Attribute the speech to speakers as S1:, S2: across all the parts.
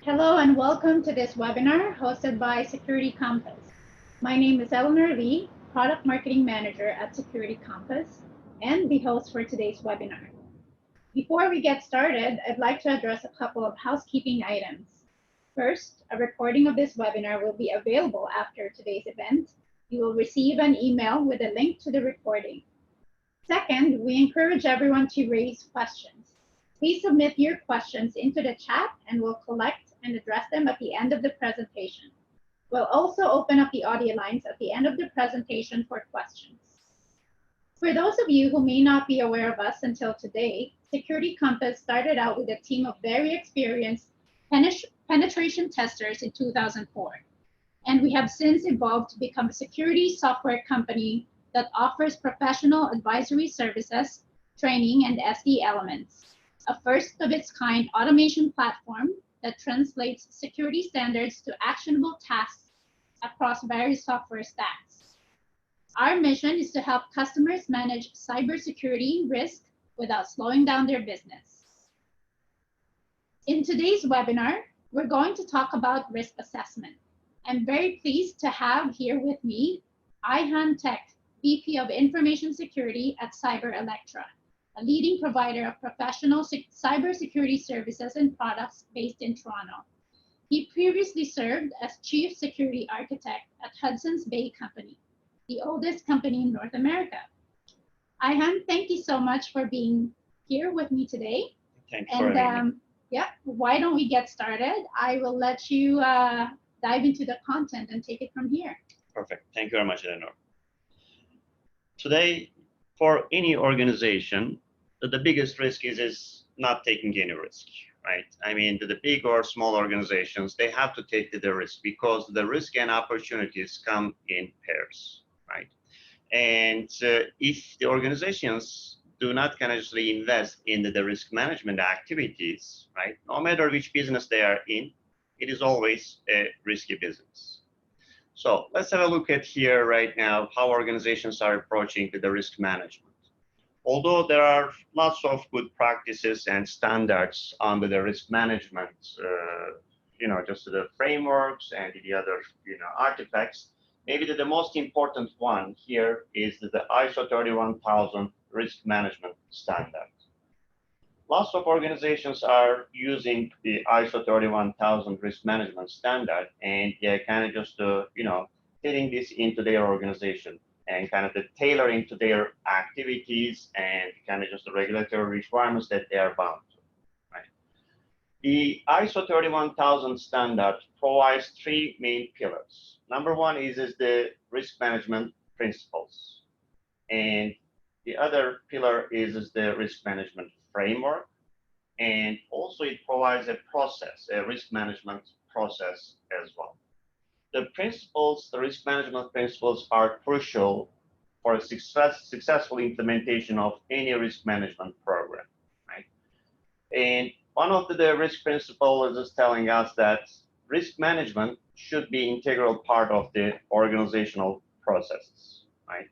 S1: Hello and welcome to this webinar hosted by Security Compass. My name is Eleanor Lee, Product Marketing Manager at Security Compass, and the host for today's webinar. Before we get started, I'd like to address a couple of housekeeping items. First, a recording of this webinar will be available after today's event. You will receive an email with a link to the recording. Second, we encourage everyone to raise questions. Please submit your questions into the chat and we'll collect and address them at the end of the presentation. We'll also open up the audio lines at the end of the presentation for questions. For those of you who may not be aware of us until today, Security Compass started out with a team of very experienced penetration testers in 2004. And we have since evolved to become a security software company that offers professional advisory services, training, and SD elements, a first of its kind automation platform that translates security standards to actionable tasks across various software stacks. Our mission is to help customers manage cybersecurity risk without slowing down their business. In today's webinar, we're going to talk about risk assessment. I'm very pleased to have here with me Ihan Tech, VP of Information Security at CyberElectra, a leading provider of professional cybersecurity services and products based in Toronto. He previously served as Chief Security Architect at Hudson's Bay Company, the oldest company in North America. Ihan, thank you so much for being here with me today.
S2: Thanks for having me.
S1: Yeah, why don't we get started? I will let you dive into the content and take it from here.
S2: Perfect. Thank you very much, Eleanor. Today, for any organization, the biggest risk is not taking any risk, right? I mean, the big or small organizations, they have to take the risk because the risk and opportunities come in pairs, right? And if the organizations do not consciously invest in the risk management activities, right, no matter which business they are in, it is always a risky business. So let's have a look at here right now how organizations are approaching the risk management. Although there are lots of good practices and standards under the risk management, just the frameworks and the other, artifacts, maybe the most important one here is the ISO 31000 risk management standard. Lots of organizations are using the ISO 31000 risk management standard, and they're kind of just, fitting this into their organization and kind of tailoring to their activities and kind of just the regulatory requirements that they are bound to, right? The ISO 31000 standard provides three main pillars. Number one is the risk management principles. And the other pillar is the risk management framework, and also it provides a process, a risk management process as well. The principles, the risk management principles are crucial for a successful implementation of any risk management program, right? And one of the risk principles is telling us that risk management should be an integral part of the organizational processes, right?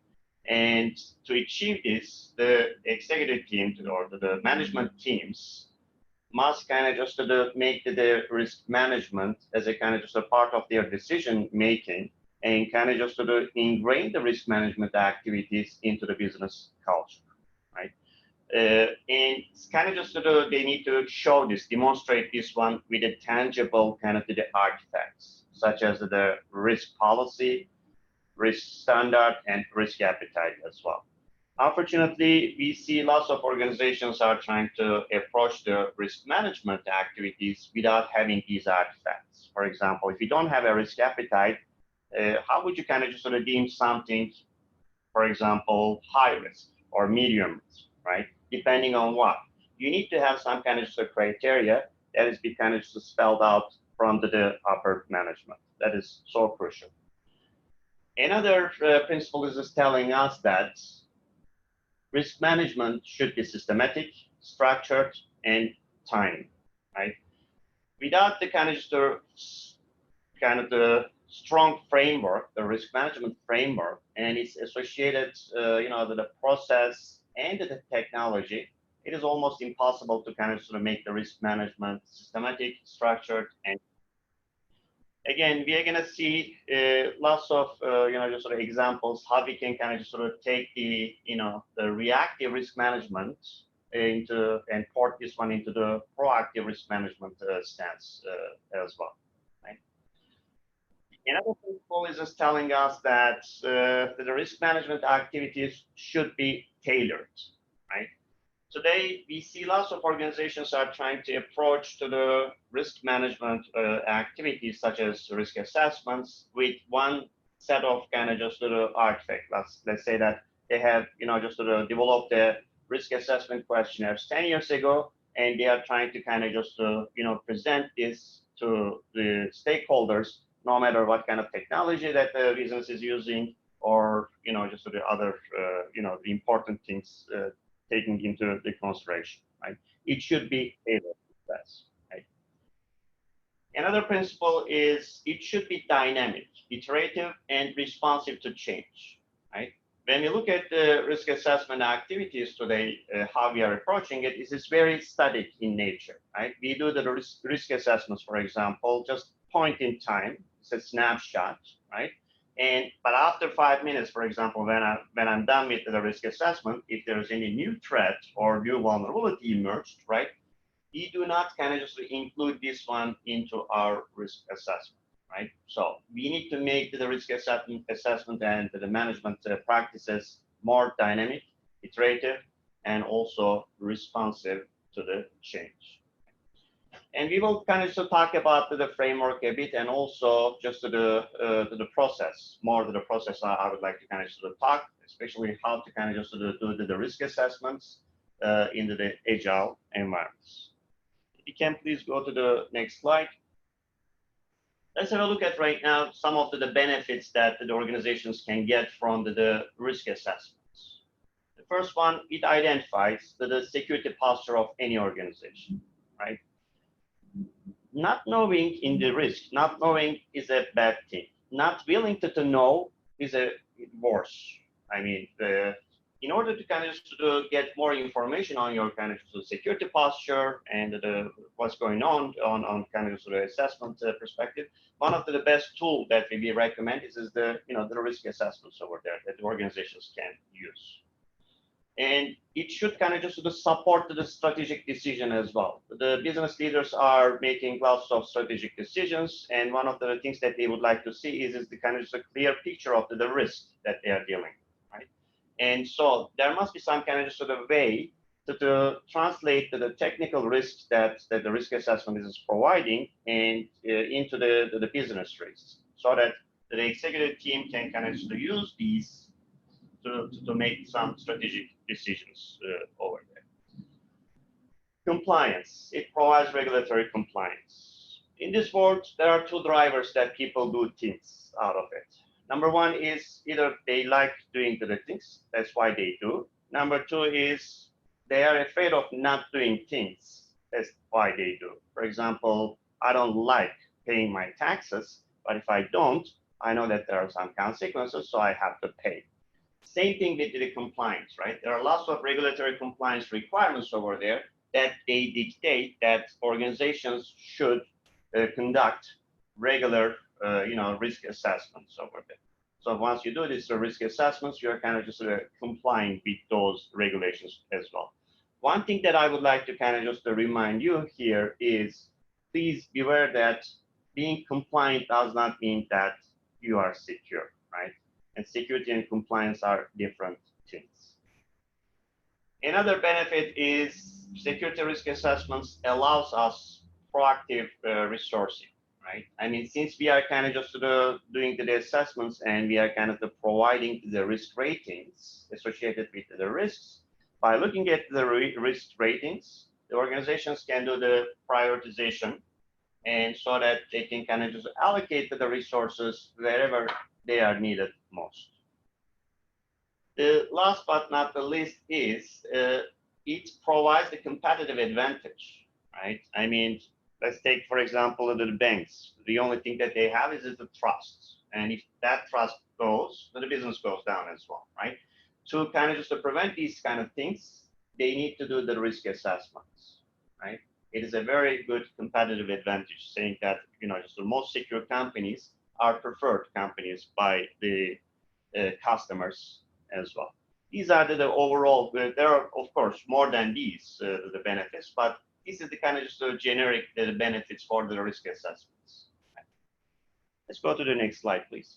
S2: And to achieve this, the executive team or the management teams must kind of just make the risk management as a kind of just a part of their decision making and kind of just ingrain the risk management activities into the business culture, right? And it's kind of just they need to show this, demonstrate this one with a tangible kind of the artifacts, such as the risk policy, risk standard, and risk appetite as well. Unfortunately, we see lots of organizations are trying to approach the risk management activities without having these artifacts. For example, if you don't have a risk appetite, how would you kind of just deem something, for example, high risk or medium risk, right? Depending on what. You need to have some kind of criteria that is kind of just spelled out from the upper management. That is so crucial. Another principle is just telling us that risk management should be systematic, structured, and timely, right? Without the kind of the strong framework, the risk management framework, and its associated, the process and the technology, it is almost impossible to kind of sort of make the risk management systematic, structured, and again, we are going to see lots of just sort of examples how we can kind of just sort of take the the reactive risk management into and port this one into the proactive risk management stance as well. Right? Another principle is just telling us that the risk management activities should be tailored. Right? Today, we see lots of organizations are trying to approach to the risk management activities such as risk assessments with one set of kind of just sort of artifact. Let's say that they have just sort of developed a risk assessment questionnaires 10 years ago, and they are trying to kind of just present this to the stakeholders, no matter what kind of technology that the business is using, or just sort of other the important things taking into the consideration, right? It should be tailored to that, right? Another principle is it should be dynamic, iterative, and responsive to change, right? When we look at the risk assessment activities today, how we are approaching it is it's very static in nature, right? We do the risk assessments, for example, just point in time, it's a snapshot, right? But after 5 minutes, for example, when I'm done with the risk assessment, if there's any new threat or new vulnerability emerged, right, we do not kind of just include this one into our risk assessment, right? So we need to make the risk assessment and the management practices more dynamic, iterative, and also responsive to the change. And we will kind of talk about the framework a bit, and also just to the process, more to the process. I would like to kind of sort of talk, especially how to kind of just sort of do the risk assessments into the agile environments. If you can please go to the next slide. Let's have a look at right now some of the benefits that the organizations can get from the risk assessments. The first one, it identifies the security posture of any organization, right? Not knowing in the risk, not knowing is a bad thing. Not willing to know is a worse. I mean, in order to kind of get more information on your kind of security posture and what's going on kind of sort of assessment perspective, one of the best tool that we recommend is the the risk assessments over there that the organizations can use. And it should kind of just sort of support the strategic decision as well. The business leaders are making lots of strategic decisions, and one of the things that they would like to see is the kind of just a clear picture of the risk that they are dealing with, right? And so there must be some kind of just sort of way to translate the technical risks that the risk assessment is providing and into the business risks, so that the executive team can kind of just use these to make some strategic decisions over there. Compliance. It provides regulatory compliance. In this world, there are two drivers that people do things out of it. Number one is either they like doing the things, that's why they do. Number two is they are afraid of not doing things, that's why they do. For example, I don't like paying my taxes, but if I don't, I know that there are some consequences, so I have to pay. Same thing with the compliance, right? There are lots of regulatory compliance requirements over there that they dictate that organizations should conduct regular, risk assessments over there. So once you do these risk assessments, you're kind of just complying with those regulations as well. One thing that I would like to kind of just remind you here is, please beware that being compliant does not mean that you are secure, right? And security and compliance are different things. Another benefit is security risk assessments allows us proactive resourcing, right? I mean, since we are kind of just doing the assessments and we are kind of providing the risk ratings associated with the risks, by looking at the risk ratings, the organizations can do the prioritization, and so that they can kind of just allocate the resources wherever they are needed most. The last but not the least is it provides the competitive advantage, right? I mean, let's take, for example, the banks. The only thing that they have is the trust. And if that trust goes, then the business goes down as well, right? To kind of just to prevent these kind of things, they need to do the risk assessments, right? It is a very good competitive advantage saying that, just the most secure companies are preferred companies by the customers as well. These are the overall, there are of course more than these, the benefits, but this is the kind of just generic benefits for the risk assessments. Let's go to the next slide, please.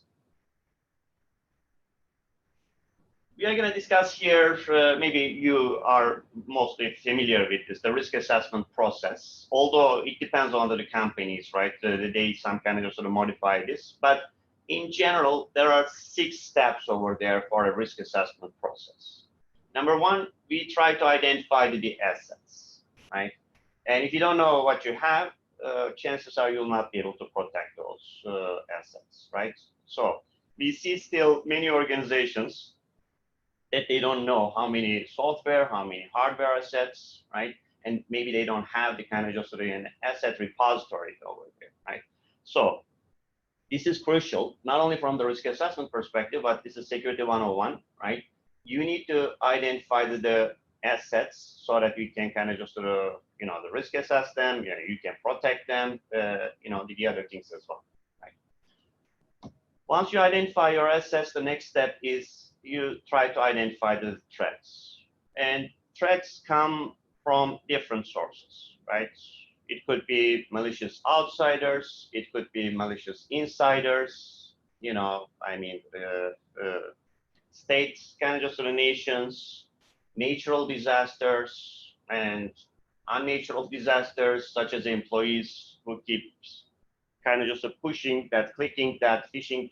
S2: We are going to discuss here, maybe you are mostly familiar with this, the risk assessment process, although it depends on the companies, right? They some kind of sort of modify this, but in general, there are 6 steps over there for a risk assessment process. Number 1, we try to identify the assets, right? And if you don't know what you have, chances are you'll not be able to protect those assets, right? So we see still many organizations that they don't know how many software, how many hardware assets, right? And maybe they don't have the kind of just an asset repository over there, right? So this is crucial, not only from the risk assessment perspective, but this is security 101, right? You need to identify the assets so that you can kind of just, the risk assess them, you can protect them, the other things as well, right? Once you identify your assets, the next step is you try to identify the threats. And threats come from different sources, right? It could be malicious outsiders, it could be malicious insiders, states, kind of just the nations, natural disasters, and unnatural disasters, such as employees who keep kind of just pushing that, clicking that phishing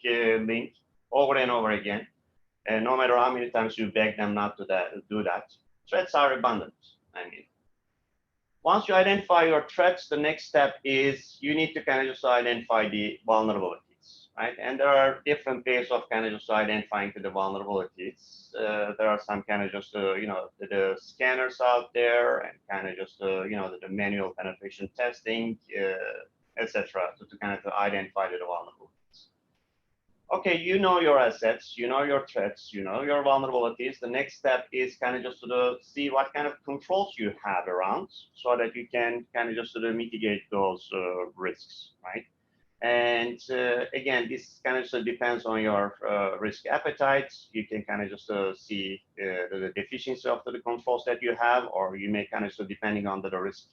S2: link over and over again. And no matter how many times you beg them not to do that, threats are abundant. Once you identify your threats, the next step is you need to kind of just identify the vulnerabilities, right? And there are different ways of kind of just identifying the vulnerabilities. There are some kind of just, the scanners out there and kind of just, the manual penetration testing, etc., to kind of identify the vulnerabilities. Okay, you know your assets, you know your threats, you know your vulnerabilities. The next step is kind of just to see what kind of controls you have around so that you can kind of just mitigate those risks, right? And again, this kind of depends on your risk appetite. You can kind of just see the deficiency of the controls that you have, or you may kind of, depending on the risk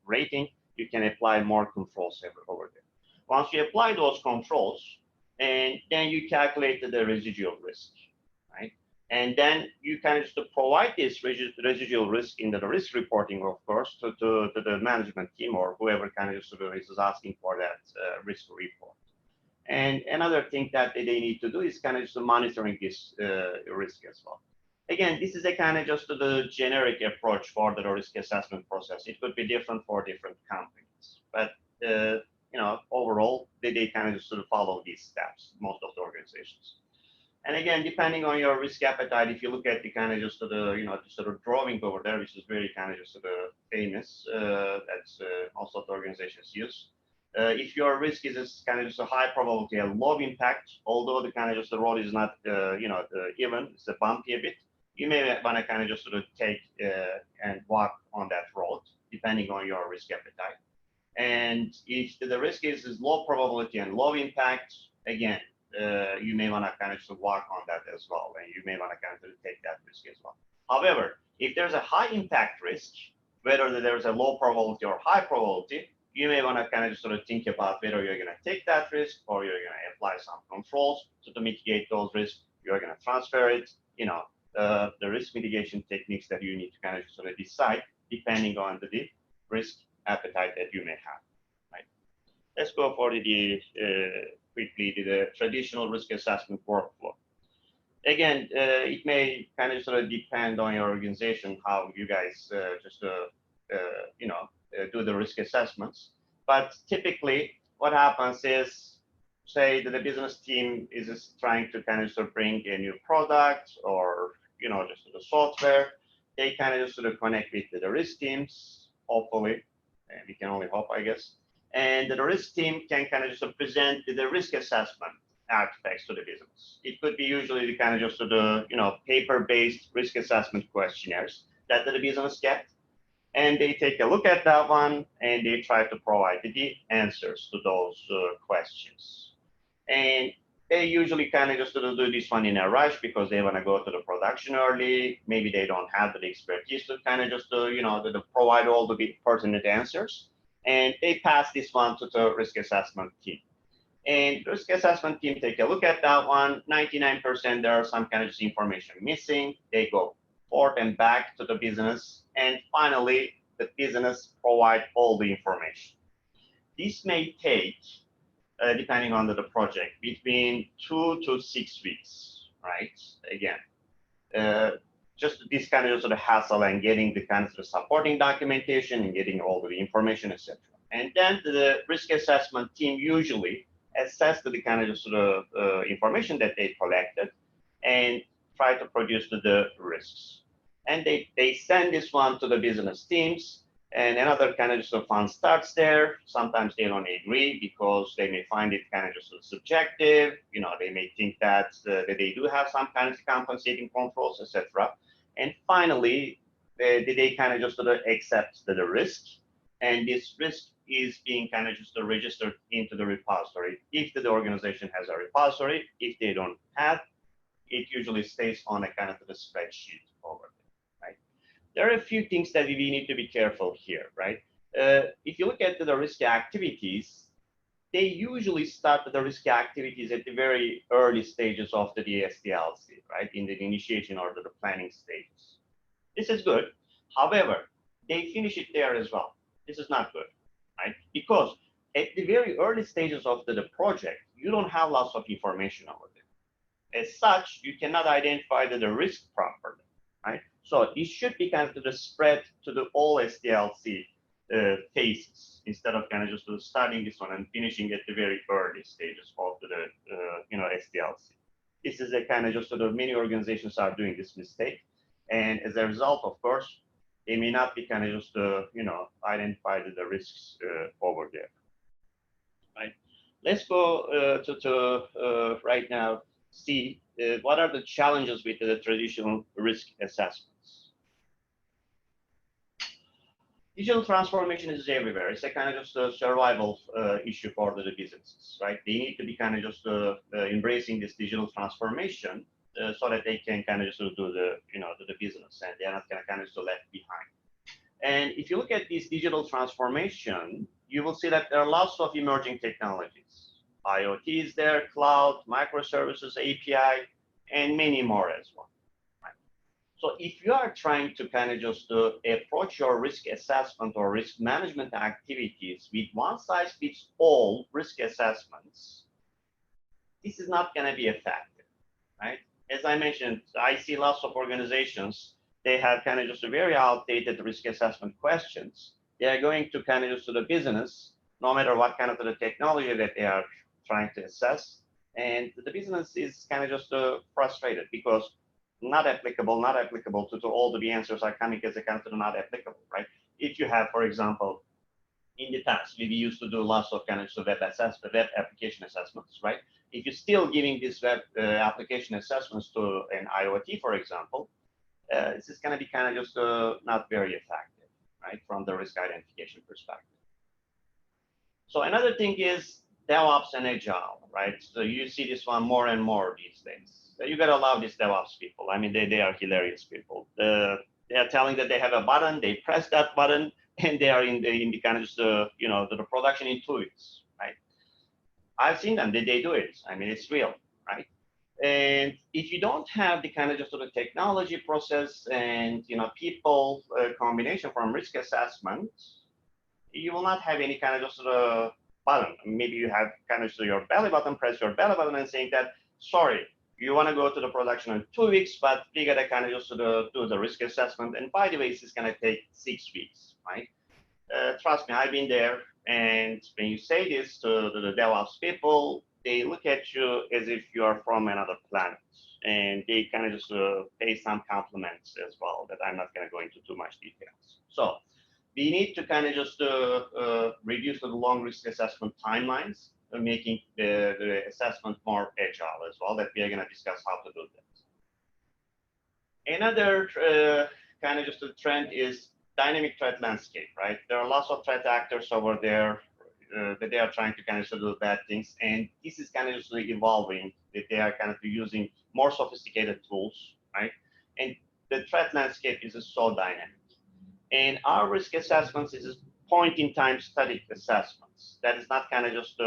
S2: rating, you can apply more controls over there. Once you apply those controls, and then you calculate the residual risk, right? And then you kind of just provide this residual risk in the risk reporting, of course, to the management team or whoever kind of just is asking for that risk report. And another thing that they need to do is kind of just monitoring this risk as well. Again, this is a kind of just the generic approach for the risk assessment process. It could be different for different companies, but overall, they kind of just follow these steps, most of the organizations. And again, depending on your risk appetite, if you look at the kind of just the drawing over there, which is very kind of just famous, that's most of the organizations use. If your risk is kind of just a high probability and low impact, although the kind of just the road is not, even, it's a bumpy a bit, you may want to kind of just take and walk on that road, depending on your risk appetite. And if the risk is low probability and low impact, again, you may want to kind of just walk on that as well, and you may want to kind of take that risk as well. However, if there's a high impact risk, whether there's a low probability or high probability, you may want to kind of just think about whether you're going to take that risk or you're going to apply some controls to mitigate those risks. You're going to transfer it, the risk mitigation techniques that you need to kind of decide depending on the risk appetite that you may have, right? Let's go for quickly the traditional risk assessment workflow. Again, it may kind of depend on your organization how you guys do the risk assessments. But typically, what happens is, say that the business team is trying to kind of bring a new product or just the software. They kind of just connect with the risk teams, hopefully. And we can only hope, I guess. And the risk team can kind of just present the risk assessment artifacts to the business. It could be usually the kind of just paper-based risk assessment questionnaires that the business get, and they take a look at that one and they try to provide the answers to those questions. And they usually kind of just do this one in a rush because they want to go to the production early. Maybe they don't have the expertise to kind of just to provide all the pertinent answers. And they pass this one to the risk assessment team. And risk assessment team take a look at that one. 99% there are some kind of information missing. They go forth and back to the business. And finally, the business provide all the information. This may take, depending on the project, between 2 to 6 weeks, right? Again, just this kind of sort of hassle and getting the kind of supporting documentation and getting all the information, etc. And then the risk assessment team usually assess the kind of sort of information that they collected and try to produce the risks. And they send this one to the business teams, and another kind of just fun starts there. Sometimes they don't agree because they may find it kind of just subjective. They may think that they do have some kind of compensating controls, etc. And finally, they kind of just accept the risk, and this risk is being kind of just registered into the repository. If the organization has a repository, if they don't have, it usually stays on a kind of the spreadsheet over there, right? There are a few things that we need to be careful here, right? If you look at the risky activities, they usually start the risky activities at the very early stages of the SDLC, right? In the initiation or the planning stages. This is good. However, they finish it there as well. This is not good, right? Because at the very early stages of the project, you don't have lots of information over there. As such, you cannot identify the risk properly, right? So it should be kind of the spread to the all SDLC phases instead of kind of just starting this one and finishing at the very early stages of the SDLC. This is a kind of just many organizations are doing this mistake, and as a result, of course, they may not be kind of just identify the risks over there, right? Let's go to right now see what are the challenges with the traditional risk assessments. Digital transformation is everywhere. It's a kind of just a survival issue for the businesses, right? They need to be kind of just embracing this digital transformation so that they can kind of just do the business, and they're not going to kind of just left behind. And if you look at this digital transformation, you will see that there are lots of emerging technologies. IoT is there, cloud, microservices, API, and many more as well. Right? So if you are trying to kind of just approach your risk assessment or risk management activities with one-size-fits-all risk assessments, this is not going to be effective, right? As I mentioned, I see lots of organizations, they have kind of just a very outdated risk assessment questions. They are going to kind of just to the business, no matter what kind of the technology that they are trying to assess. And the business is kind of just frustrated because not applicable to all the answers are coming as a kind of not applicable, right? If you have, for example, in the past, we used to do lots of kind of web application assessments, right? If you're still giving these web application assessments to an IoT, for example, this is going to be kind of just not very effective, right, from the risk identification perspective. So another thing is DevOps and agile, right? So you see this one more and more these days. So you got to love these DevOps people. I mean, they are hilarious people. They are telling that they have a button, they press that button, and they are in the kind of just, the production in 2 weeks, right? I've seen them, they do it. I mean, it's real, right? And if you don't have the kind of just sort of technology process and people combination from risk assessment, you will not have any kind of just sort of button. Maybe you have kind of your belly button, press your belly button and saying that, sorry, you want to go to the production in 2 weeks, but we got to kind of just sort of do the risk assessment. And by the way, this is going to take 6 weeks, right? Trust me, I've been there. And when you say this to the DevOps people, they look at you as if you are from another planet. And they kind of just pay some compliments as well that I'm not going to go into too much details. So we need to kind of just reduce the long risk assessment timelines, making the assessment more agile as well, that we are going to discuss how to do that. Another kind of just the trend is dynamic threat landscape, right? There are lots of threat actors over there that they are trying to kind of do bad things, and this is kind of just evolving. That they are kind of using more sophisticated tools, right? And the threat landscape is so dynamic. And our risk assessments is point in time static assessments. That is not kind of just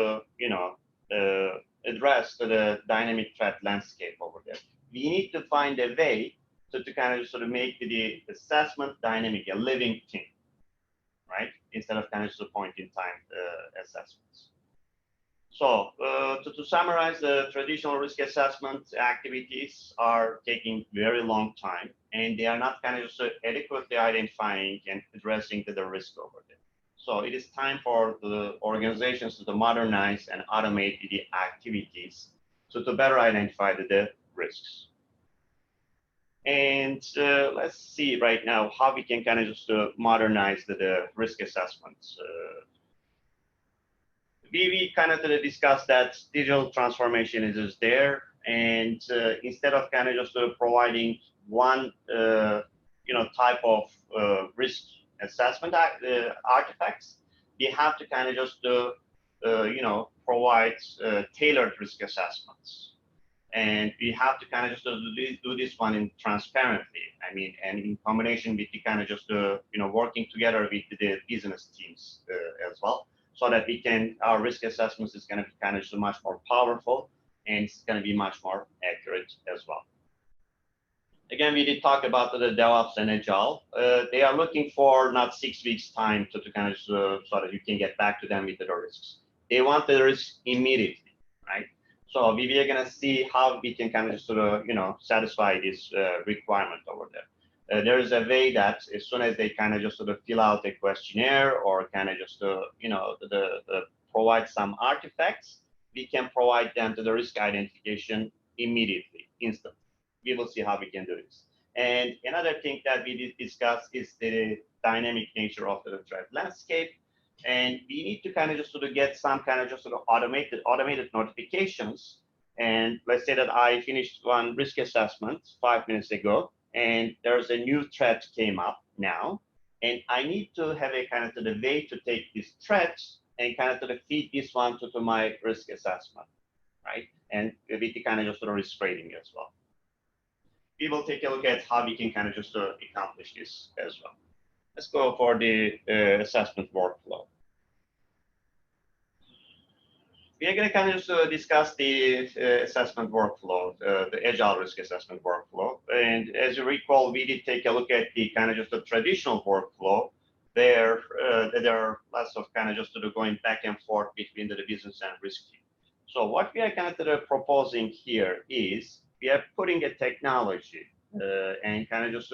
S2: address to the dynamic threat landscape over there. We need to find a way to kind of sort of make the assessment dynamic, a living thing, right? Instead of kind of just a point in time assessments. So to summarize, the traditional risk assessment activities are taking very long time, and they are not kind of just adequately identifying and addressing the risk over there. So it is time for the organizations to modernize and automate the activities to better identify the risks. And let's see right now how we can kind of just modernize the risk assessments. We kind of discussed that digital transformation is there, and instead of kind of just providing one type of risk assessment artifacts, we have to kind of just provide tailored risk assessments, and we have to kind of just do this one in transparently. I mean, and in combination with the kind of just working together with the business teams as well, so that our risk assessments is going to be kind of just much more powerful, and it's going to be much more accurate as well. Again, we did talk about the DevOps and agile. They are looking for not 6 weeks time to kind of so that you can get back to them with the risks. They want the risk immediately, right? So we are going to see how we can kind of just satisfy this requirement over there. There is a way that as soon as they kind of just fill out a questionnaire or kind of just provide some artifacts, we can provide them to the risk identification immediately, instantly. We will see how we can do this. And another thing that we did discuss is the dynamic nature of the threat landscape. And we need to kind of just get some kind of just automated notifications. And let's say that I finished one risk assessment 5 minutes ago, and there's a new threat came up now, and I need to have a kind of the way to take this threat and kind of feed this one to my risk assessment, right? And with the kind of just risk rating as well. We will take a look at how we can kind of just accomplish this as well. Let's go for the assessment workflow. We are going to kind of just discuss the assessment workflow, the agile risk assessment workflow. And as you recall, we did take a look at the kind of just the traditional workflow. There are lots of kind of just going back and forth between the business and risk team. So what we are kind of proposing here is we are putting a technology and kind of just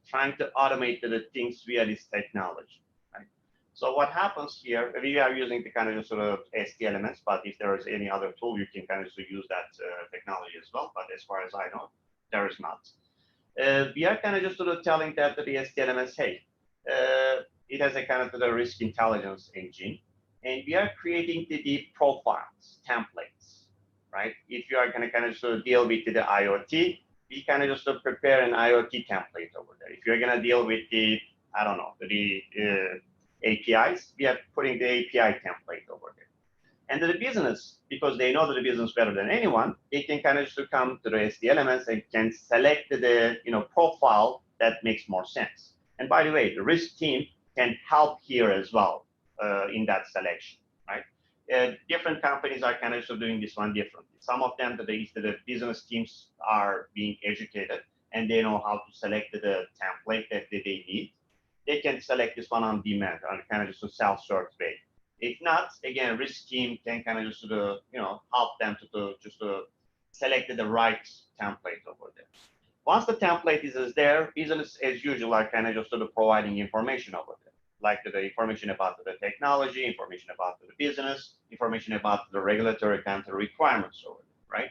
S2: trying to automate the things via this technology. Right? So what happens here, we are using the kind of just ST elements, but if there is any other tool, you can kind of just use that technology as well. But as far as I know, there is not. We are kind of just telling that the ST elements, hey, it has a kind of the risk intelligence engine, and we are creating the profiles, templates, right? If you are going to kind of deal with the IoT, we kind of just prepare an IoT template over there. If you're going to deal with the, I don't know, the APIs, we are putting the API template over there. And the business, because they know the business better than anyone, they can kind of just come to the SD elements and can select the profile that makes more sense. And by the way, the risk team can help here as well in that selection, right? Different companies are kind of doing this one differently. Some of them, the business teams are being educated and they know how to select the template that they need. They can select this one on demand on kind of just a self-serve way. If not, again, risk team can kind of just help them to select the right template over there. Once the template is there, business as usual are kind of just providing information over there, like the information about the technology, information about the business, information about the regulatory kind of requirements over there, right?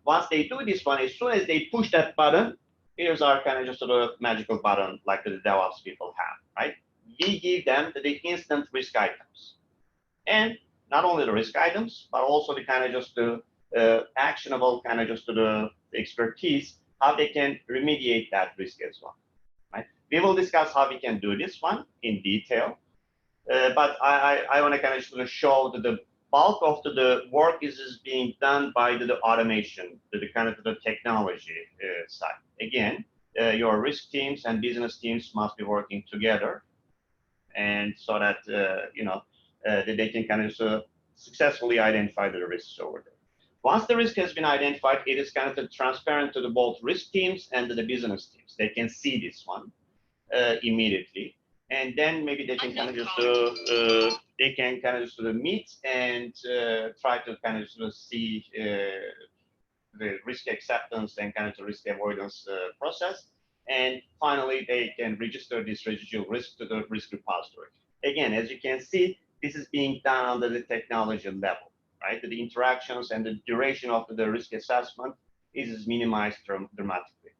S2: Once they do this one, as soon as they push that button, here's our kind of just magical button like the DevOps people have, right? We give them the instant risk items. And not only the risk items, but also the kind of just actionable kind of just the expertise, how they can remediate that risk as well, right? We will discuss how we can do this one in detail. But I want to kind of sort of show that the bulk of the work is being done by the automation, the kind of the technology side. Again, your risk teams and business teams must be working together, and so that that they can kind of successfully identify the risks over there. Once the risk has been identified, it is kind of transparent to the both risk teams and the business teams. They can see this one immediately, and then maybe they can kind of just meet and try to kind of sort of see the risk acceptance and kind of the risk avoidance process. And finally, they can register this residual risk to the risk repository. Again, as you can see, this is being done under the technology level, right? The interactions and the duration of the risk assessment is minimized dramatically.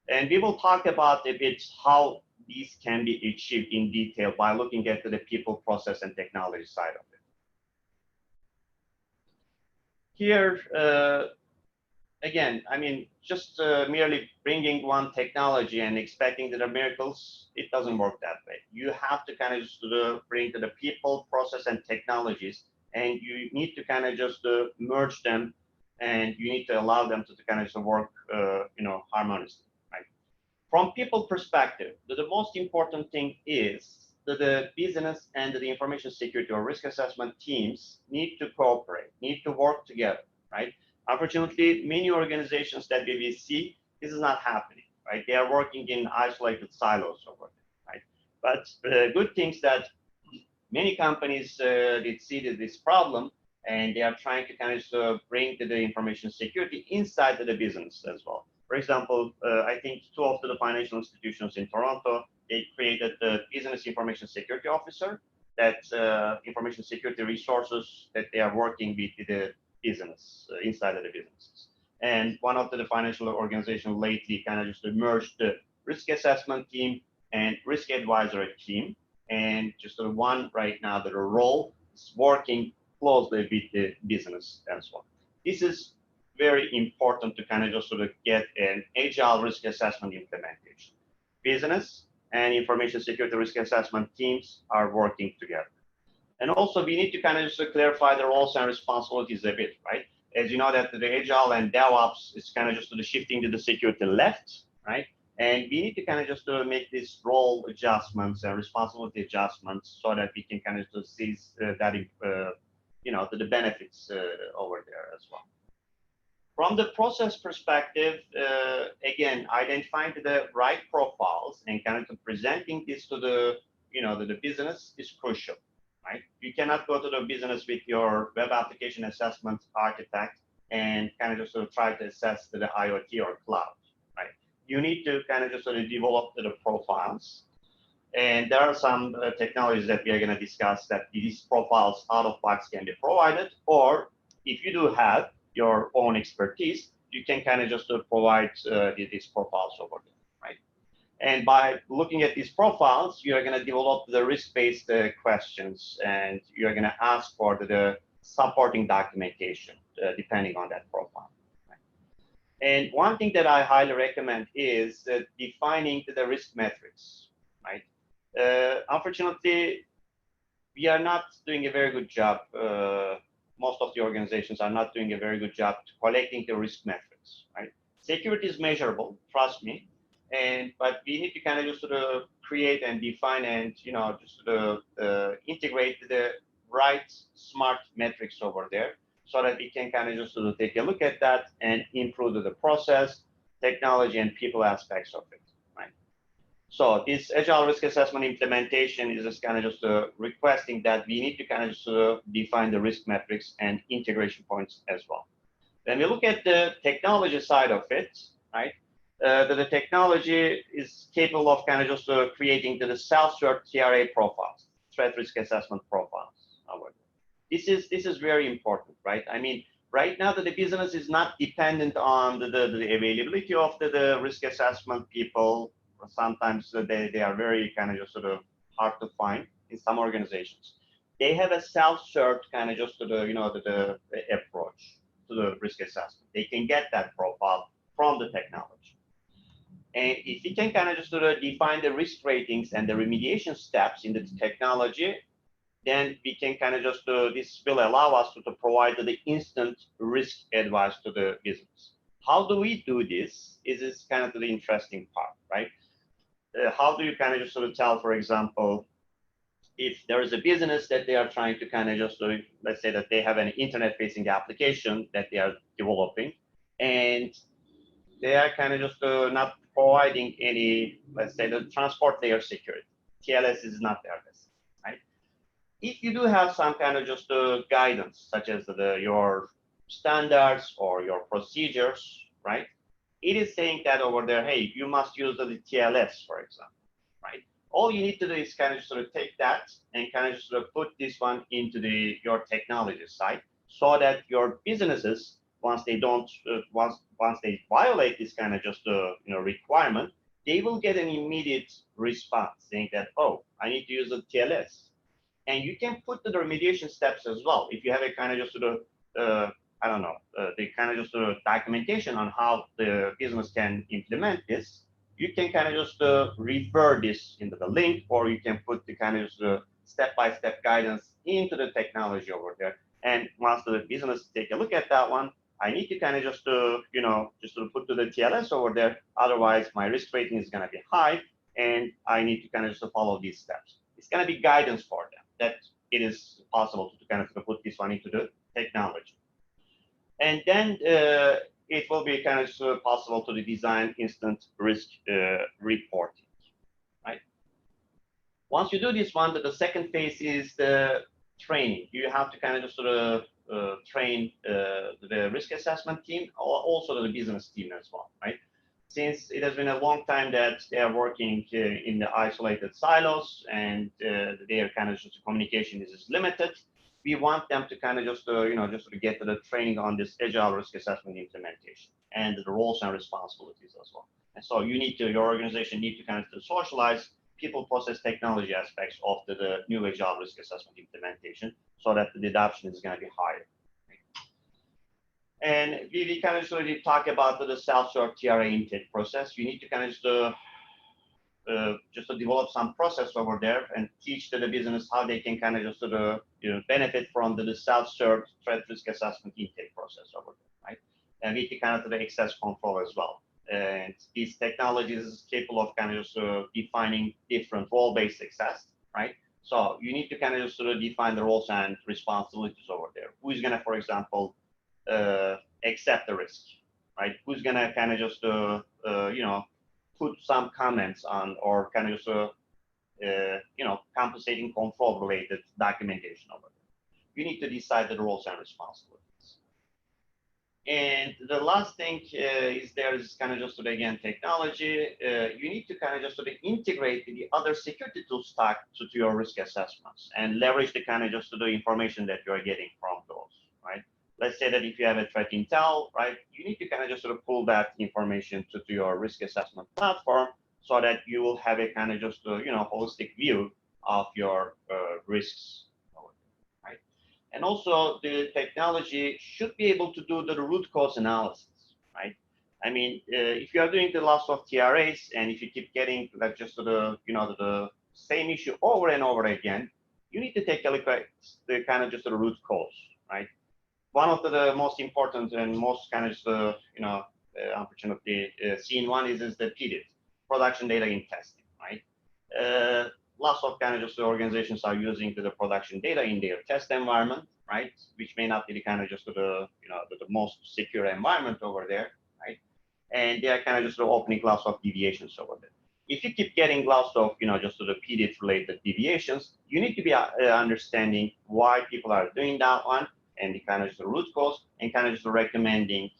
S2: And we will talk about a bit how these can be achieved in detail by looking at the people, process, and technology side of it. Here, again, I mean, just merely bringing one technology and expecting that are miracles, it doesn't work that way. You have to kind of just bring to the people, process, and technologies, and you need to kind of just merge them, and you need to allow them to kind of just work, harmoniously. From people perspective, the most important thing is that the business and the information security or risk assessment teams need to cooperate, need to work together, right? Unfortunately, many organizations that we see, this is not happening, right? They are working in isolated silos over there, right? But the good things that many companies did see this problem, and they are trying to kind of bring the information security inside the business as well. For example, I think two of the financial institutions in Toronto, they created the business information security officer, that information security resources that they are working with the business, inside of the businesses. And one of the financial organizations lately kind of just merged the risk assessment team and risk advisory team, and just one right now that role is working closely with the business as well. This is very important to kind of just get an agile risk assessment implementation. Business and information security risk assessment teams are working together. And also we need to kind of just clarify the roles and responsibilities a bit, right? As you know that the agile and DevOps is kind of just shifting to the security left, right? And we need to kind of just make these role adjustments and responsibility adjustments so that we can kind of just seize that, the benefits over there as well. From the process perspective, again, identifying the right profiles and kind of presenting this to the business is crucial, right? You cannot go to the business with your web application assessment architect and kind of just try to assess the IoT or cloud, right? You need to kind of just develop the profiles. And there are some technologies that we are going to discuss that these profiles out of box can be provided, or if you do have your own expertise, you can kind of just provide these profiles over there, right? And by looking at these profiles, you are going to develop the risk-based questions, and you are going to ask for the supporting documentation depending on that profile. Right? And one thing that I highly recommend is defining the risk metrics, right? Unfortunately, we are not doing a very good job. Most of the organizations are not doing a very good job collecting the risk metrics, right? Security is measurable, trust me, but we need to kind of just create and define and integrate the right smart metrics over there so that we can kind of just take a look at that and improve the process, technology, and people aspects of it, right? So this agile risk assessment implementation is just kind of just requesting that we need to kind of just define the risk metrics and integration points as well. When we look at the technology side of it, right, the technology is capable of kind of just creating the self-cert TRA profiles, threat risk assessment profiles. This is very important, right? I mean, right now the business is not dependent on the availability of the risk assessment people. Sometimes they are very kind of just hard to find in some organizations. They have a self-cert kind of just the approach to the risk assessment. They can get that profile from the technology. And if we can kind of just sort of define the risk ratings and the remediation steps in the technology, then we can kind of just, this will allow us to provide the instant risk advice to the business. How do we do this? Is kind of the interesting part, right? How do you kind of just sort of tell, for example, if there is a business that they are trying to kind of just, let's say that they have an internet-facing application that they are developing, and they are kind of just not providing any, let's say, the transport layer security. TLS is not there, right? If you do have some kind of just guidance, such as your standards or your procedures, right? It is saying that over there, hey, you must use the TLS, for example, right? All you need to do is kind of just sort of take that and kind of just sort of put this one into your technology side, so that your businesses, once they don't, once they violate this kind of just requirement, they will get an immediate response saying that, oh, I need to use the TLS. And you can put the remediation steps as well. If you have a kind of just sort of, I don't know, the kind of just sort of documentation on how the business can implement this, you can kind of just refer this into the link, or you can put the kind of just step-by-step guidance into the technology over there. And once the business take a look at that one, I need to kind of just, just to put to the TLS over there. Otherwise, my risk rating is going to be high, and I need to kind of just follow these steps. It's going to be guidance for them that it is possible to kind of put this one into the technology. And then it will be kind of possible to design instant risk reporting, right? Once you do this one, the second phase is the training. You have to kind of just sort of train the risk assessment team, or also the business team as well, right? Since it has been a long time that they are working in the isolated silos, and their kind of just communication is limited, we want them to kind of just just to get to the training on this agile risk assessment implementation and the roles and responsibilities as well. And so your organization need to kind of socialize people, process, technology aspects of the new agile risk assessment implementation, so that the adoption is going to be higher. And we kind of sort of talk about the self-serve TRA intake process. You need to kind of just to develop some process over there and teach to the business how they can kind of just sort of benefit from the self-serve threat risk assessment intake process over there, right? And we need to kind of do the access control as well. And these technologies is capable of kind of just defining different role-based success, right? So you need to kind of just sort of define the roles and responsibilities over there. Who is going to, for example, accept the risk, right? Who's gonna kind of just put some comments on, or kind of just compensating control related documentation over there. You need to decide the roles and responsibilities. And the last thing is there is kind of just again technology. You need to kind of just integrate the other security tools stack to your risk assessments and leverage the kind of just the information that you are getting from those, right? Let's say that if you have a threat intel, right, you need to kind of just sort of pull that information to your risk assessment platform, so that you will have a kind of just holistic view of your risks, right? And also the technology should be able to do the root cause analysis, right? I mean, if you are doing the loss of TRAs, and if you keep getting like just the same issue over and over again, you need to take a look at the kind of just the root cause, right? One of the most important and most kind of unfortunately seen one is the PDIT, production data in testing, right? Lots of kind of just organizations are using the production data in their test environment, right? Which may not be the kind of just the most secure environment over there, right? And they are kind of just opening lots of deviations over there. If you keep getting lots of just the PDIT related deviations, you need to be understanding why people are doing that one, and the kind of just the root cause, and kind of just recommending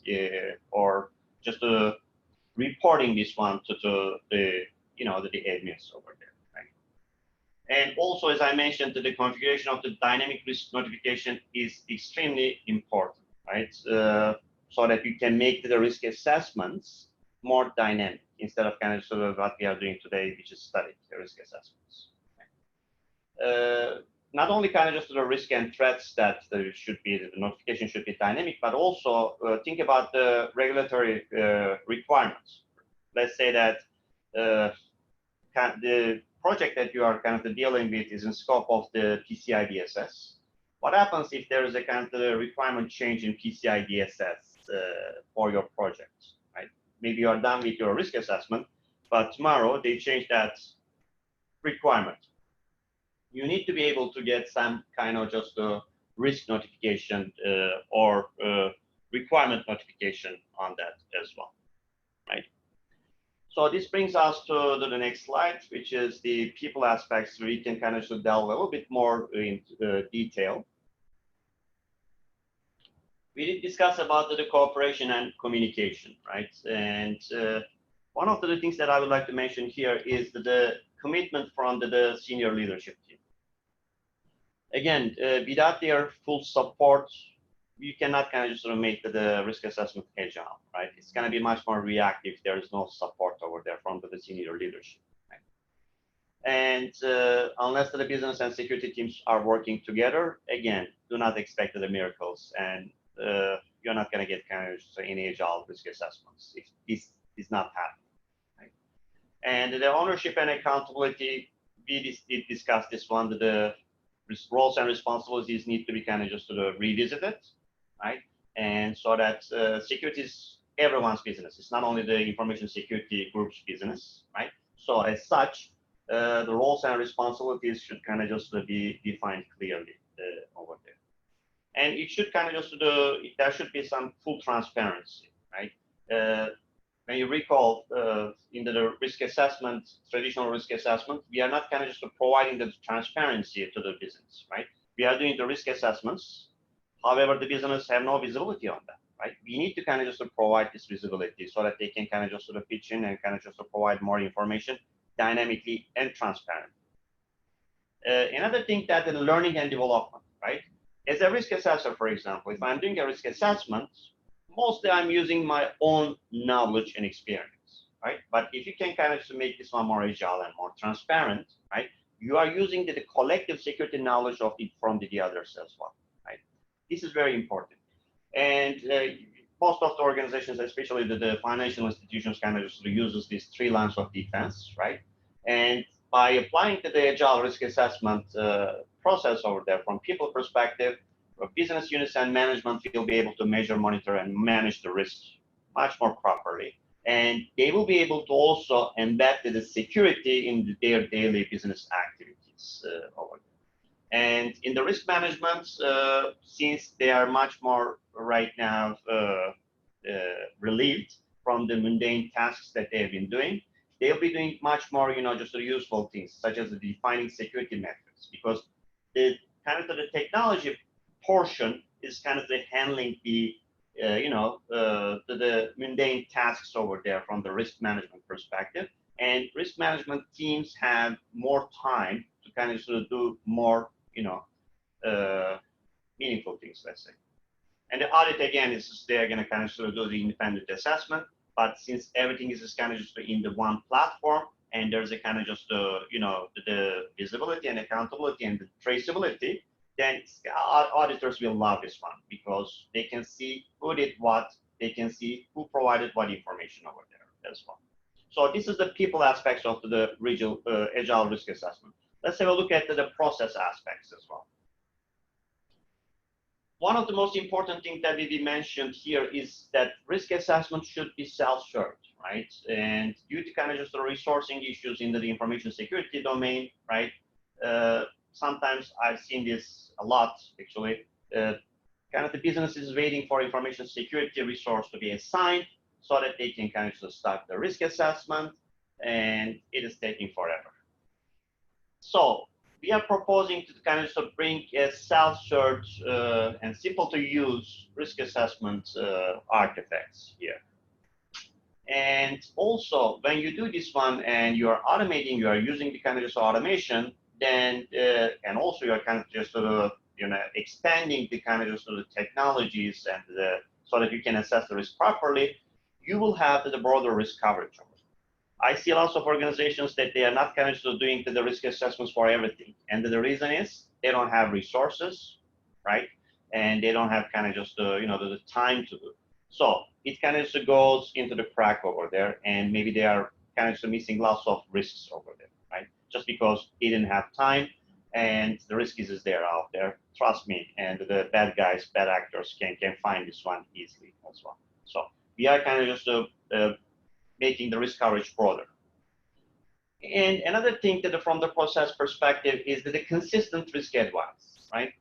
S2: or just reporting this one to the the admins over there, right? And also, as I mentioned, the configuration of the dynamic risk notification is extremely important, right? So that you can make the risk assessments more dynamic instead of kind of sort of what we are doing today, which is static risk assessments. Right? Not only kind of just the risk and threats that should be, the notification should be dynamic, but also think about the regulatory requirements. let's say that the project that you are kind of dealing with is in scope of the PCI DSS. What happens if there is a kind of requirement change in PCI DSS for your project, right? Maybe you are done with your risk assessment, but tomorrow they change that requirement. You need to be able to get some kind of just a risk notification or requirement notification on that as well, right? So this brings us to the next slide, which is the people aspects. We can kind of delve a little bit more into detail. We did discuss about the cooperation and communication, right? And one of the things that I would like to mention here is the commitment from the senior leadership team. Again, without their full support, you cannot kind of just make the risk assessment agile, right? It's going to be much more reactive if there is no support over there from the senior leadership, right? And unless the business and security teams are working together, again, do not expect the miracles, and you're not going to get kind of any agile risk assessments if this is not happening, right? And the ownership and accountability, we did discuss this one. The roles and responsibilities need to be kind of just sort of revisited, right? And so that security is everyone's business. It's not only the information security group's business, right? So as such, the roles and responsibilities should kind of just be defined clearly over there. And it should kind of just there should be some full transparency, right? When you recall in the risk assessment, traditional risk assessment, we are not kind of just providing the transparency to the business, right? We are doing the risk assessments. However, the business have no visibility on that, right? We need to kind of just provide this visibility so that they can kind of just pitch in and kind of just provide more information dynamically and transparently. Another thing that in learning and development, right? As a risk assessor, for example, if I'm doing a risk assessment, mostly I'm using my own knowledge and experience, right? But if you can kind of make this one more agile and more transparent, right? You are using the collective security knowledge from the others as well, right? This is very important. And most of the organizations, especially the financial institutions, kind of just uses these 3 lines of defense, right? And by applying to the agile risk assessment process over there from people perspective, business units and management will be able to measure, monitor, and manage the risk much more properly. And they will be able to also embed the security in their daily business activities over there. And in the risk management, since they are much more right now relieved from the mundane tasks that they have been doing, they'll be doing much more, just the useful things, such as defining security metrics, because the kind of the technology portion is kind of the handling the mundane tasks over there from the risk management perspective. And risk management teams have more time to kind of do more, meaningful things, let's say. And the audit, again, is they're going to kind of do the independent assessment. But since everything is just kind of just in the one platform, and there's a kind of just the visibility and accountability and the traceability, then auditors will love this one because they can see who did what, they can see who provided what information over there as well. So this is the people aspects of the agile risk assessment. Let's have a look at the process aspects as well. One of the most important things that we mentioned here is that risk assessment should be self-served, right? And due to kind of just the resourcing issues in the information security domain, right? Sometimes I've seen this a lot, actually. Kind of the business is waiting for information security resource to be assigned so that they can kind of start the risk assessment, and it is taking forever. So we are proposing to kind of bring a self-served and simple to use risk assessment artifacts here. And also, when you do this one and you are automating, you are using the kind of just automation, then and also you are kind of just expanding the kind of just technologies and so that you can assess the risk properly, you will have the broader risk coverage. I see lots of organizations that they are not kind of doing the risk assessments for everything, and the reason is they don't have resources, right? And they don't have kind of just the time to do. So it kind of just goes into the crack over there, and maybe they are kind of just missing lots of risks over there, right? Just because they didn't have time, and the risk is there out there. Trust me, and the bad guys, bad actors can find this one easily as well. So we are kind of just making the risk coverage broader. And another thing that from the process perspective is that the consistent risk advice, right?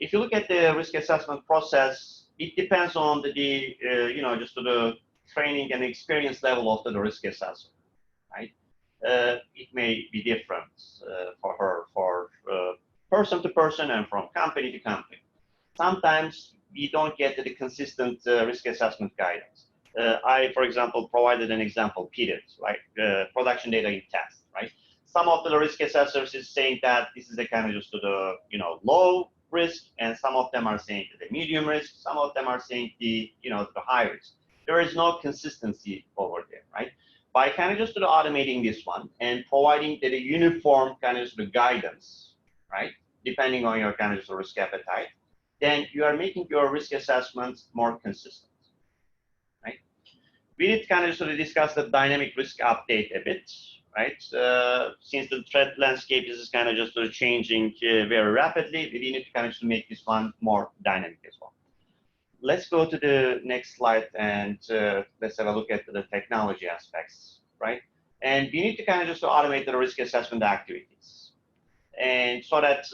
S2: If you look at the risk assessment process, it depends on just the training and experience level of the risk assessor, right? It may be different for person to person and from company to company. Sometimes we don't get the consistent risk assessment guidance. I, for example, provided an example, PDIT, right? Production data in test, right? Some of the risk assessors is saying that this is a kind of just the low risk, and some of them are saying the medium risk. Some of them are saying the high risk. There is no consistency over there, right? By kind of just automating this one and providing the uniform kind of guidance, right? Depending on your kind of risk appetite, then you are making your risk assessments more consistent, right? We did kind of discuss the dynamic risk update a bit, right? Since the threat landscape is kind of just changing very rapidly, we need to kind of make this one more dynamic as well. Let's go to the next slide, and let's have a look at the technology aspects, right? And we need to kind of just automate the risk assessment activities. And so that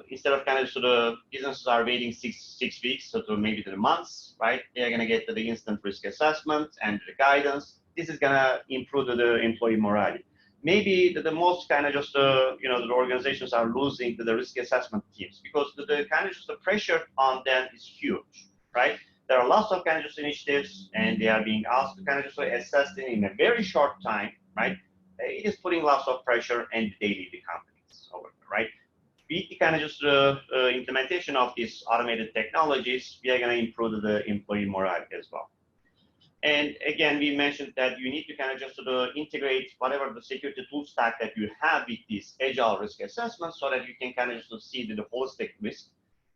S2: instead of kind of businesses are waiting six weeks, so to maybe to the months, right? They're going to get to the instant risk assessment and the guidance. This is going to improve the employee morale. Maybe the most kind of just the organizations are losing the risk assessment teams because the kind of just the pressure on them is huge, right? There are lots of kind of just initiatives, and they are being asked to kind of just assess them in a very short time, right? It is putting lots of pressure, and they leave the companies over there, right? With the kind of just implementation of these automated technologies, we are going to improve the employee morale as well. And again, we mentioned that you need to kind of just integrate whatever the security tool stack that you have with these agile risk assessments, so that you can kind of just see the holistic risk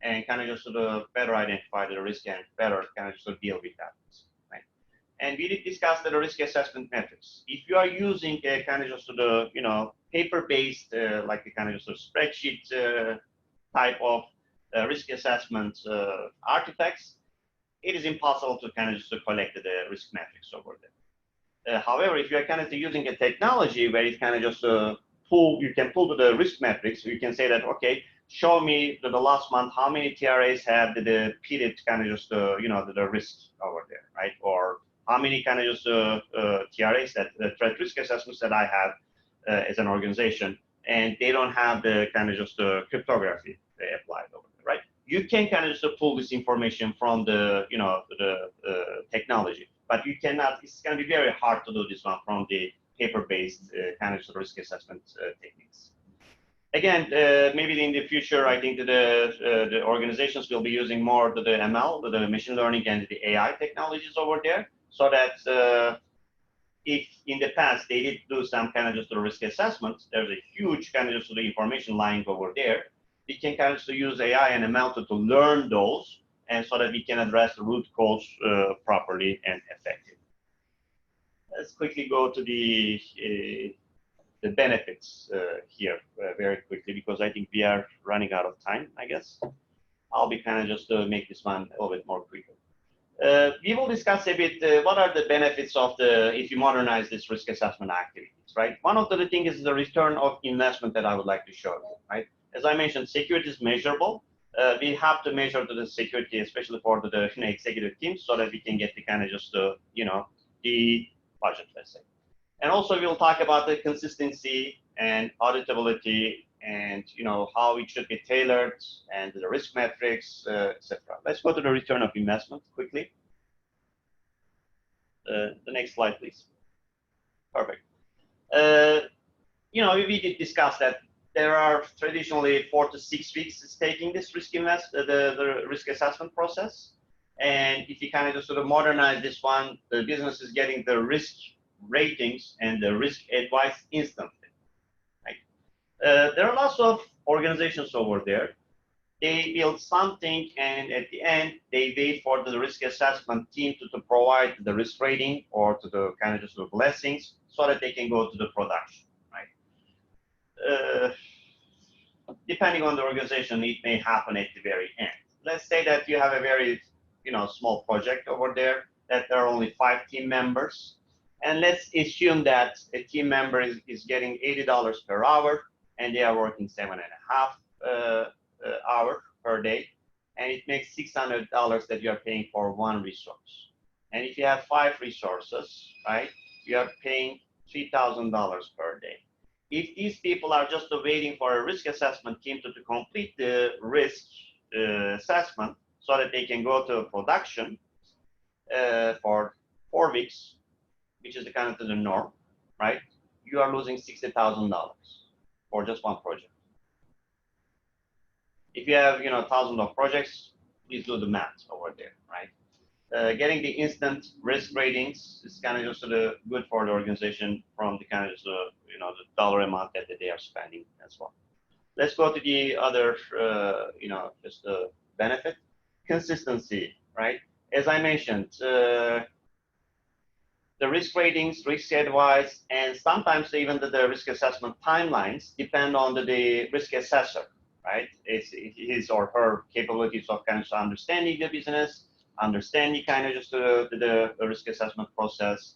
S2: and kind of just better identify the risk and better kind of just deal with that, right? And we did discuss the risk assessment methods. If you are using a kind of just paper-based, like a kind of just spreadsheet type of risk assessment artifacts, it is impossible to kind of just collect the risk metrics over there. However, if you are kind of using a technology where it kind of just you can pull the risk metrics, you can say that, okay, show me the last month how many TRAs have the period kind of just the risk over there, right? Or how many kind of just TRAs, that the threat risk assessments that I have as an organization, and they don't have the kind of just cryptography applied over there, right? You can kind of just pull this information from the technology, but you cannot. It's going to be very hard to do this one from the paper-based kind of risk assessment techniques. Again, maybe in the future, I think that the organizations will be using more the ML, the machine learning, and the AI technologies over there, so that if in the past they did do some kind of just risk assessments, there's a huge kind of just information lying over there. We can kind of use AI and ML to learn those, and so that we can address the root cause properly and effectively. Let's quickly go to the benefits here very quickly, because I think we are running out of time, I guess. I'll be kind of just make this one a little bit more quicker. We will discuss a bit what are the benefits of if you modernize this risk assessment activities, right? One of the things is the return of investment that I would like to show you, right? As I mentioned, security is measurable. We have to measure the security, especially for the executive team, so that we can get the kind of just the budget, let's say. And also we'll talk about the consistency and auditability, and how it should be tailored, and the risk metrics, etc. Let's go to the return of investment quickly. The next slide, please. Perfect. We did discuss that there are traditionally 4 to 6 weeks taking this the risk assessment process. And if you kind of just modernize this one, the business is getting the risk ratings and the risk advice instantly. Right? There are lots of organizations over there they build something, and at the end, they wait for the risk assessment team to provide the risk rating or to the kind of just the blessings so that they can go to the production, right? Depending on the organization, it may happen at the very end. Let's say that you have a very, small project over there, that there are only 5 team members. And let's assume that a team member is getting $80 per hour, and they are working 7.5 hours per day, and it makes $600 that you are paying for one resource. And if you have 5 resources, right, you are paying $3,000 per day. If these people are just waiting for a risk assessment team to complete the risk assessment so that they can go to production for 4 weeks, which is the kind of the norm, right? You are losing $60,000 for just one project. If you have, thousands of projects, please do the math over there, right? Getting the instant risk ratings is kind of just good for the organization from the kind of just, the dollar amount that they are spending as well. Let's go to the other, just the benefit. Consistency, right? As I mentioned, the risk ratings, risk advice, and sometimes even the risk assessment timelines depend on the risk assessor, right? It's his or her capabilities of kind of understanding the business, understanding kind of just the risk assessment process.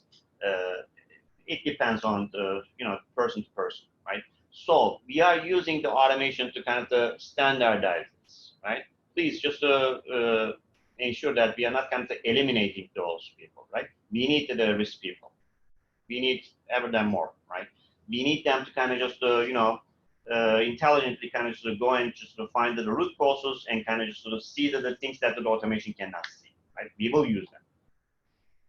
S2: It depends on the person to person, right? So we are using the automation to kind of standardize this, right? Please just ensure that we are not kind of eliminating those people, right? We need the risk people. We need ever them more, right? We need them to kind of just intelligently kind of just go and just find the root causes and kind of just see the things that the automation cannot see, right? We will use them.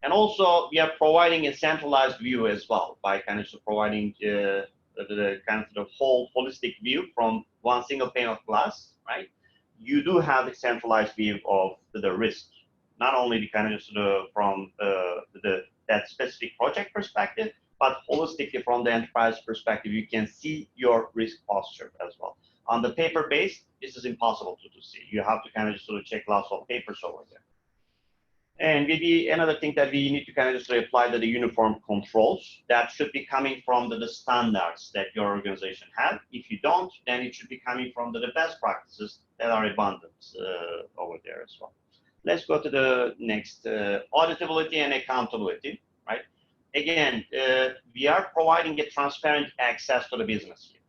S2: And also, we are providing a centralized view as well by kind of providing the kind of the whole holistic view from one single pane of glass, right? You do have a centralized view of the risk, not only the kind of just from that specific project perspective, but holistically from the enterprise perspective, you can see your risk posture as well. On the paper base, this is impossible to see. You have to kind of just check lots of papers over there. And maybe another thing that we need to kind of just apply to the uniform controls that should be coming from the standards that your organization has. If you don't, then it should be coming from the best practices that are abundant over there as well. Let's go to the next, auditability and accountability, right? Again, we are providing a transparent access to the business here,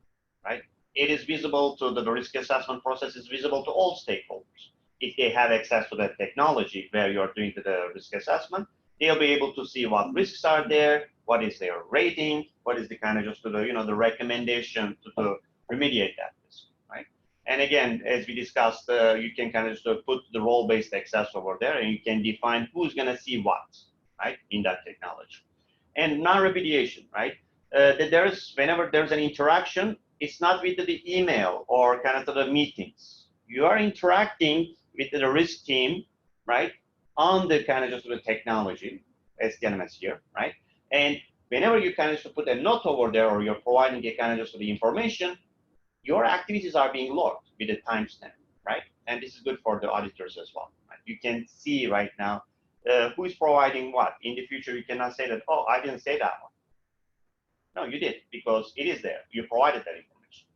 S2: right? It is visible to the risk assessment process is visible to all stakeholders. If they have access to that technology where you're doing the risk assessment, they'll be able to see what risks are there, what is their rating, what is the kind of just the recommendation to remediate that risk, right? And again, as we discussed, you can kind of just put the role-based access over there, and you can define who's going to see what, right, in that technology. And non-remediation, right? Whenever there's an interaction, it's not with the email or kind of the meetings. You are interacting with the risk team, right, on the kind of just the technology, SDNMS here, right? And whenever you kind of just put a note over there or you're providing a kind of just the information, your activities are being logged with a timestamp, right? And this is good for the auditors as well, right? You can see right now who is providing what. In the future, you cannot say that, oh, I didn't say that one. No, you did, because it is there. You provided that information.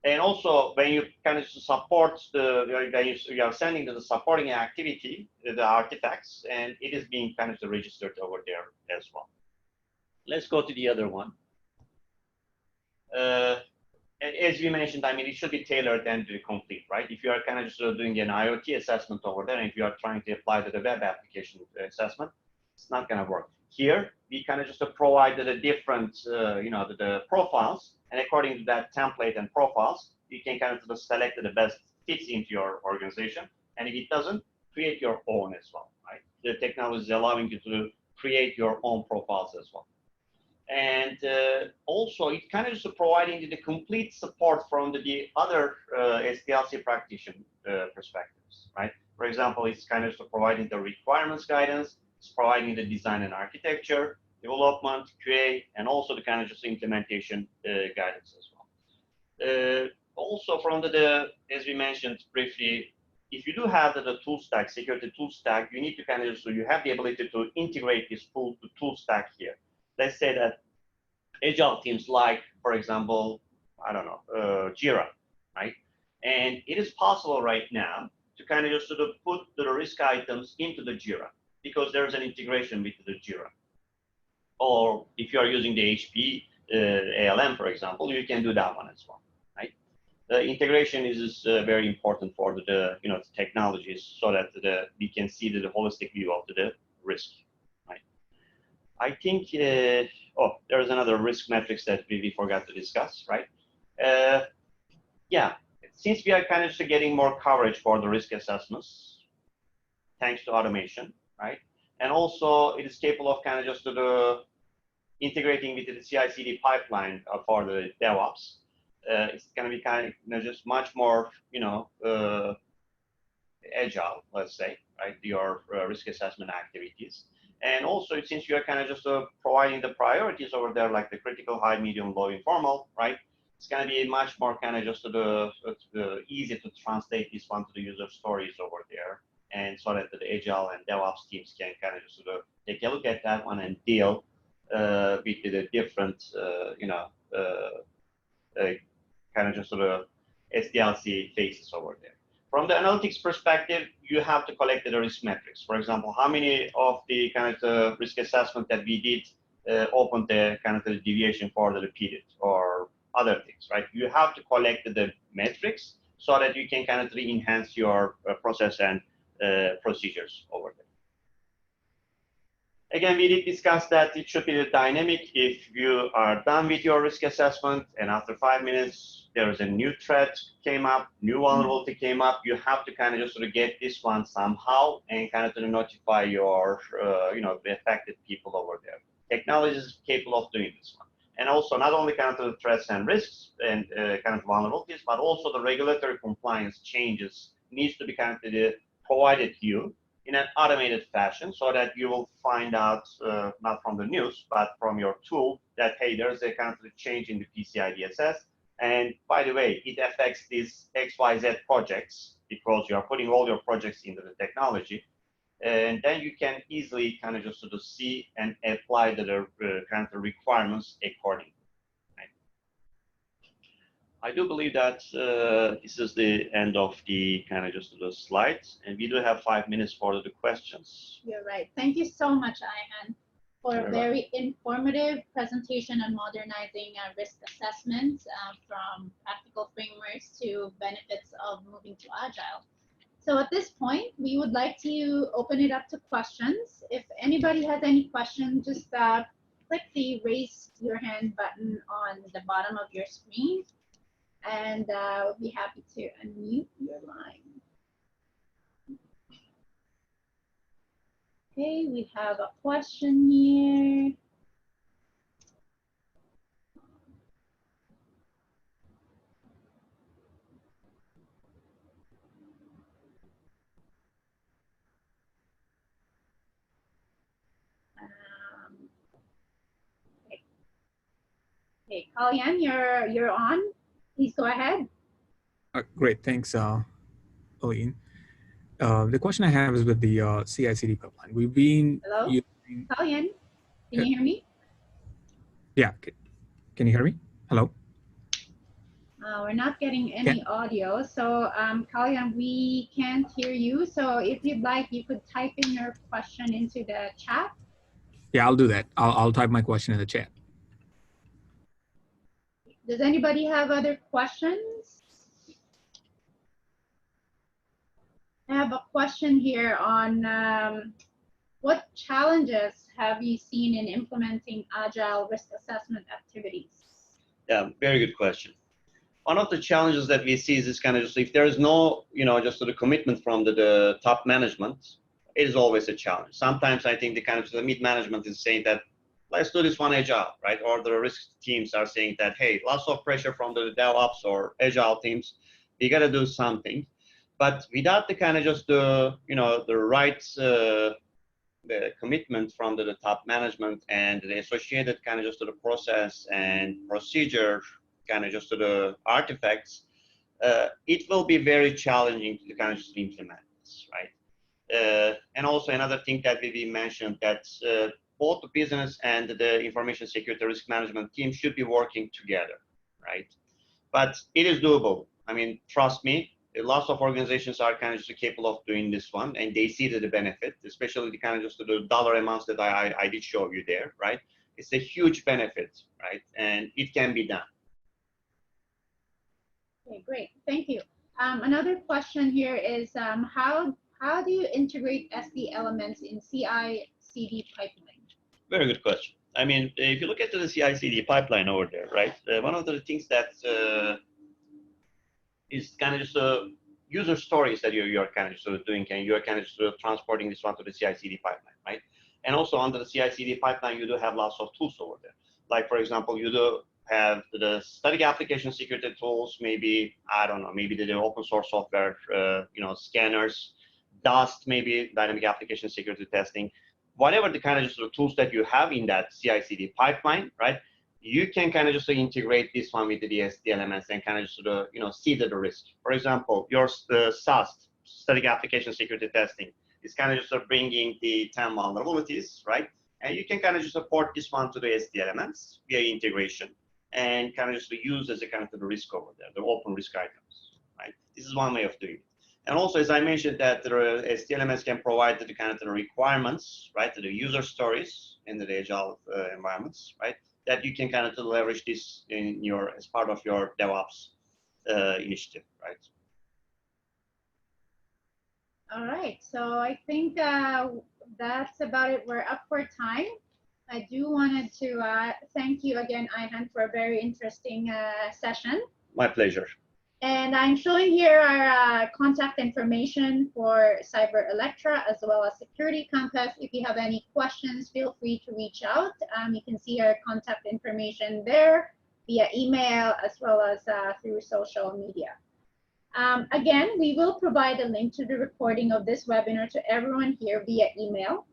S2: And also, when you kind of support you are sending the supporting activity, the artifacts, and it is being kind of registered over there as well. Let's go to the other one. And as we mentioned, I mean, it should be tailored and complete, right? If you are kind of just doing an IoT assessment over there, and if you are trying to apply to the web application assessment, it's not going to work. Here, we kind of just provide the different, the profiles, and according to that template and profiles, you can kind of select the best fits into your organization. And if it doesn't, create your own as well, right? The technology is allowing you to create your own profiles as well. And also, it kind of just providing the complete support from the other SDLC practitioner perspectives, right? For example, it's kind of just providing the requirements guidance, it's providing the design and architecture, development, QA, and also the kind of just implementation guidance as well. Also from the, as we mentioned briefly, if you do have the tool stack, security tool stack, you need to kind of, so you have the ability to integrate this tool stack here. Let's say that agile teams like, for example, I don't know, Jira, right? And it is possible right now to kind of just sort of put the risk items into the Jira because there's an integration with the Jira. Or if you are using the HP ALM, for example, you can do that one as well, right? The integration is very important for the technologies so that we can see the holistic view of the risk, right? I think, oh, there is another risk metrics that we forgot to discuss, right? Yeah, since we are kind of getting more coverage for the risk assessments, thanks to automation, right? And also it is capable of kind of just integrating with the CI/CD pipeline for the DevOps. It's going to be kind of just much more, agile, let's say, right? Your risk assessment activities. And also, since you are kind of just providing the priorities over there, like the critical, high, medium, low, informal, right? It's going to be much more kind of just easy to translate this one to the user stories over there. And so that the agile and DevOps teams can kind of just take a look at that one and deal with the different, kind of just SDLC phases over there. From the analytics perspective, you have to collect the risk metrics. For example, how many of the kind of risk assessment that we did opened the kind of the deviation for the repeated or other things, right? You have to collect the metrics so that you can kind of enhance your process and procedures over there. Again, we did discuss that it should be dynamic. If you are done with your risk assessment and after 5 minutes, there is a new threat came up, new vulnerability came up, you have to kind of just get this one somehow and kind of notify your, the affected people over there. Technology is capable of doing this one. And also not only kind of the threats and risks and kind of vulnerabilities, but also the regulatory compliance changes needs to be kind of provided to you in an automated fashion so that you will find out, not from the news, but from your tool that, hey, there's a kind of change in the PCI DSS. And by the way, it affects these XYZ projects because you are putting all your projects into the technology. And then you can easily kind of just see and apply the kind of requirements accordingly. I do believe that this is the end of the kind of just the slides, and we do have 5 minutes for the questions.
S1: You're right. Thank you so much, Ayhan, for a very informative presentation on modernizing risk assessments from practical frameworks to benefits of moving to agile. So at this point, we would like to open it up to questions. If anybody has any questions, just click the raise your hand button on the bottom of your screen, and we'll be happy to unmute your line. Okay, we have a question here. Okay, Kalyan, you're on. Please go ahead.
S3: Great, thanks, Aline. The question I have is with the CI/CD pipeline. We've been
S1: using... Kalyan, can you hear me?
S3: Yeah, can you hear me? Hello?
S1: We're not getting any audio, so Kalyan, we can't hear you. So if you'd like, you could type in your question into the chat.
S3: Yeah, I'll do that. I'll type my question in the chat.
S1: Does anybody have other questions? I have a question here on what challenges have you seen in implementing agile risk assessment activities?
S2: Yeah, very good question. One of the challenges that we see is this kind of just, if there is no, just the commitment from the top management, it is always a challenge. Sometimes I think the kind of the mid management is saying that, let's do this one agile, right? Or the risk teams are saying that, hey, lots of pressure from the DevOps or agile teams, we got to do something. But without the kind of just the, the right the commitment from the top management and the associated kind of just the process and procedure kind of just the artifacts, it will be very challenging to kind of just implement this, right? And also another thing that we mentioned that both the business and the information security risk management team should be working together, right? But it is doable. I mean, trust me, lots of organizations are kind of just capable of doing this one, and they see the benefit, especially the kind of just the dollar amounts that I did show you there, right? It's a huge benefit, right? And it can be done.
S1: Okay, great. Thank you. Another question here is how do you integrate SD elements in CI/CD pipeline?
S2: Very good question. I mean, if you look at the CI/CD pipeline over there, right? One of the things that is kind of just user stories that you're kind of just doing, and you're kind of just transporting this one to the CI/CD pipeline, right? And also under the CI/CD pipeline, you do have lots of tools over there. Like for example, you do have the static application security tools. Maybe I don't know. Maybe the open source software, scanners, Dust, maybe dynamic application security testing. Whatever the kind of just tools that you have in that CI/CD pipeline, right? You can kind of just integrate this one with the SD elements and kind of just see the risk. For example, your SAST, static application security testing, is kind of just bringing the 10 vulnerabilities, right? And you can kind of just support this one to the SD elements via integration and kind of just use as a kind of the risk over there, the open risk items, right? This is one way of doing it. And also, as I mentioned, that the SD elements can provide the kind of the requirements, right, to the user stories in the agile environments, right? That you can kind of leverage this in as part of your DevOps initiative, right?
S1: All right, so I think that's about it. We're up for time. I do wanted to thank you again, Ayhan, for a very interesting session.
S2: My pleasure.
S1: And I'm showing here our contact information for Cyber Electra as well as Security Compass. If you have any questions, feel free to reach out. You can see our contact information there via email as well as through social media. Again, we will provide a link to the recording of this webinar to everyone here via email.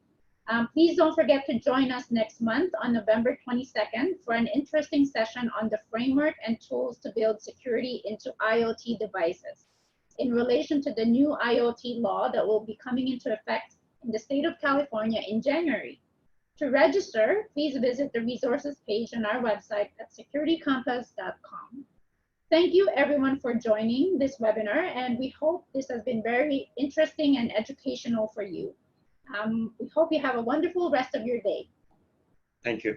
S1: Please don't forget to join us next month on November 22nd for an interesting session on the framework and tools to build security into IoT devices in relation to the new IoT law that will be coming into effect in the state of California in January. To register, please visit the resources page on our website at securitycompass.com. Thank you everyone for joining this webinar, and we hope this has been very interesting and educational for you. We hope you have a wonderful rest of your day.
S2: Thank you.